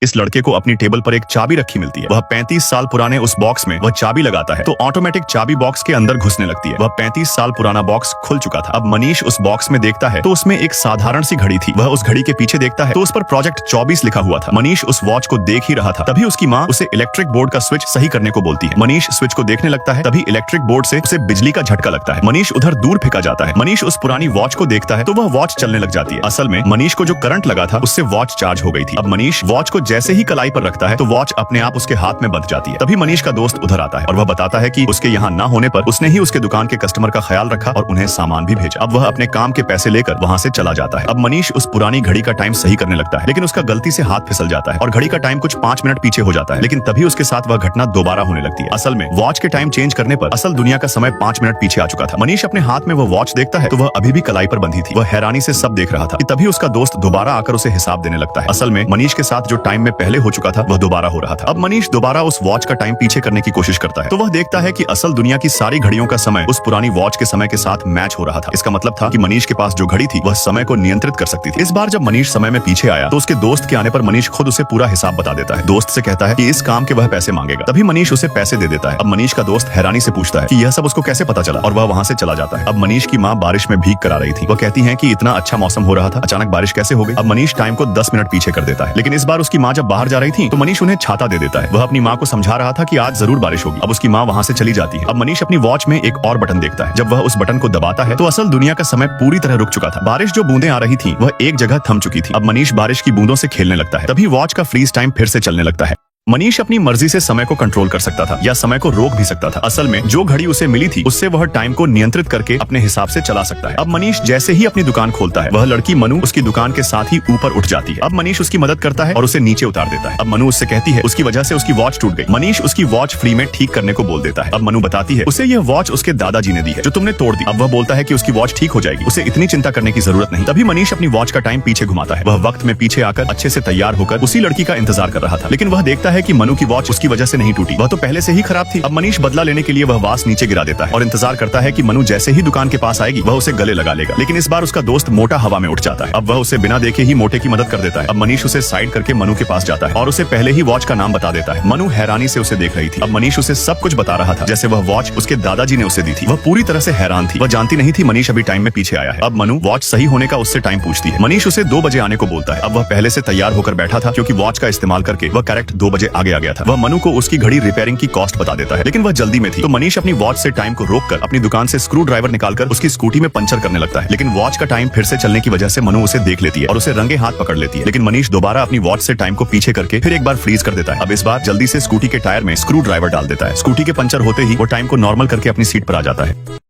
इस लड़के को अपनी टेबल पर एक चाबी रखी मिलती है। वह 35 साल पुराने उस बॉक्स में वह चाबी लगाता है तो ऑटोमेटिक चाबी बॉक्स के अंदर घुसने लगती है। वह 35 साल पुराना बॉक्स खुल चुका था। अब मनीष उस बॉक्स में देखता है तो उसमें एक साधारण सी घड़ी थी। वह उस घड़ी के पीछे देखता है तो उस पर प्रोजेक्ट 24 लिखा हुआ था। मनीष उस वॉच को देख ही रहा था, तभी उसकी माँ उसे इलेक्ट्रिक बोर्ड का स्विच सही करने को बोलती है। मनीष स्विच को देखने लगता है, तभी इलेक्ट्रिक बोर्ड से उसे बिजली का झटका लगता है। मनीष उधर दूर फेंका जाता है। मनीष उस पुरानी वॉच को देखता है तो वह वॉच चलने लग जाती है। असल में मनीष को जो करंट लगा था उससे वॉच चार्ज हो गई थी। अब मनीष वॉच को जैसे ही कलाई पर रखता है तो वॉच अपने आप उसके हाथ में बंध जाती है। तभी मनीष का दोस्त उधर आता है और वह बताता है कि उसके यहाँ ना होने पर उसने ही उसके दुकान के कस्टमर का ख्याल रखा और उन्हें सामान भी भेजा। अब वह अपने काम के पैसे लेकर वहाँ से चला जाता है। अब मनीष उस पुरानी घड़ी का टाइम सही करने लगता है, लेकिन उसका गलती से हाथ फिसल जाता है और घड़ी का टाइम कुछ 5 मिनट पीछे हो जाता है। लेकिन तभी उसके साथ वह घटना दोबारा होने लगती है। असल में वॉच के टाइम चेंज करने पर असल दुनिया का समय 5 मिनट पीछे आ चुका था। मनीष अपने हाथ में वह वॉच देखता है तो वह अभी भी कलाई पर बंधी थी। वह हैरानी से सब देख रहा था कि तभी उसका दोस्त दोबारा आकर उसे हिसाब देने लगता है। असल में मनीष के साथ जो टाइम में पहले हो चुका था वह दोबारा हो रहा था। अब मनीष दोबारा उस वॉच का टाइम पीछे करने की कोशिश करता है तो वह देखता है कि असल दुनिया की सारी घड़ियों का समय उस पुरानी वॉच के समय के साथ मैच हो रहा था। इसका मतलब था कि मनीष के पास जो घड़ी थी वह समय को नियंत्रित कर सकती थी। इस बार जब मनीष समय में पीछे आया तो उसके दोस्त के आने पर मनीष खुद उसे पूरा हिसाब बता देता है। दोस्त से कहता है कि इस काम के वह पैसे मांगेगा, तभी मनीष उसे पैसे दे देता है। अब मनीष का दोस्त हैरानी से पूछता है कि यह सब उसको कैसे पता चला और वह वहाँ से चला जाता है। अब मनीष की माँ बारिश में भीग कर आ रही थी। वह कहती है कि इतना अच्छा मौसम हो रहा था, अचानक बारिश कैसे हो गई। अब मनीष टाइम को 10 मिनट पीछे कर देता है, लेकिन इस बार उसकी माँ जब बाहर जा रही थी तो मनीष उन्हें छाता दे देता है। वह अपनी माँ को समझा रहा था कि आज जरूर बारिश होगी। अब उसकी माँ वहाँ से चली जाती है। अब मनीष अपनी वॉच में एक और बटन देखता है। जब वह उस बटन को दबाता है तो असल दुनिया का समय पूरी तरह रुक चुका था। बारिश जो बूंदें आ रही थी वह एक जगह थम चुकी थी। अब मनीष बारिश की बूंदों से खेलने लगता है, तभी वॉच का फ्रीज टाइम फिर से चलने लगता है। मनीष अपनी मर्जी से समय को कंट्रोल कर सकता था या समय को रोक भी सकता था। असल में जो घड़ी उसे मिली थी उससे वह टाइम को नियंत्रित करके अपने हिसाब से चला सकता है। अब मनीष जैसे ही अपनी दुकान खोलता है वह लड़की मनु उसकी दुकान के साथ ही ऊपर उठ जाती है। अब मनीष उसकी मदद करता है और उसे नीचे उतार देता है। अब मनु उससे कहती है उसकी वजह से उसकी वॉच टूट गई। मनीष उसकी वॉच फ्री में ठीक करने को बोल देता है। अब मनु बताती है उसे यह वॉच उसके दादाजी ने दी है जो तुमने तोड़ दी। अब वह बोलता है कि उसकी वॉच ठीक हो जाएगी, उसे इतनी चिंता करने की जरूरत नहीं। तभी मनीष अपनी वॉच का टाइम पीछे घुमाता है। वह वक्त में पीछे आकर अच्छे से तैयार होकर उसी लड़की का इंतजार कर रहा था, लेकिन वह देखता है कि मनु की वॉच उसकी वजह से नहीं टूटी, वह तो पहले से ही खराब थी। अब मनीष बदला लेने के लिए वह वास नीचे गिरा देता है और इंतजार करता है कि मनु जैसे ही दुकान के पास आएगी वह उसे गले लगा लेगा, लेकिन इस बार उसका दोस्त मोटा हवा में उठ जाता है। अब वह उसे बिना देखे ही मोटे की मदद कर देता है। अब मनीष उसे साइड करके मनु के पास जाता है और उसे पहले ही वॉच का नाम बता देता है। मनु हैरानी से उसे देख रही थी। अब मनीष उसे सब कुछ बता रहा था जैसे वह वॉच उसके दादाजी ने उसे दी थी। वह पूरी तरह से हैरान थी, वह जानती नहीं थी मनीष अभी टाइम में पीछे आया है। अब मनु वॉच सही होने का उससे टाइम पूछती है। मनीष उसे 2 बजे आने को बोलता है। अब वह पहले से तैयार होकर बैठा था क्योंकि वॉच का इस्तेमाल करके वह करेक्ट 2 बजे आगे आ गया था। वह मनु को उसकी घड़ी रिपेयरिंग की कॉस्ट बता देता है, लेकिन वह जल्दी में थी तो मनीष अपनी वॉच से टाइम को रोककर अपनी दुकान से स्क्रू ड्राइवर निकालकर उसकी स्कूटी में पंचर करने लगता है। लेकिन वॉच का टाइम फिर से चलने की वजह से मनु उसे देख लेती है और उसे रंगे हाथ पकड़ लेती है। लेकिन मनीष दोबारा अपनी वॉच से टाइम को पीछे करके फिर एक बार फ्रीज कर देता है। अब इस बार जल्दी से स्कूटी के टायर में स्क्रू ड्राइवर डाल देता है। स्कूटी के पंचर होते ही वो टाइम को नॉर्मल करके अपनी सीट पर आ जाता है।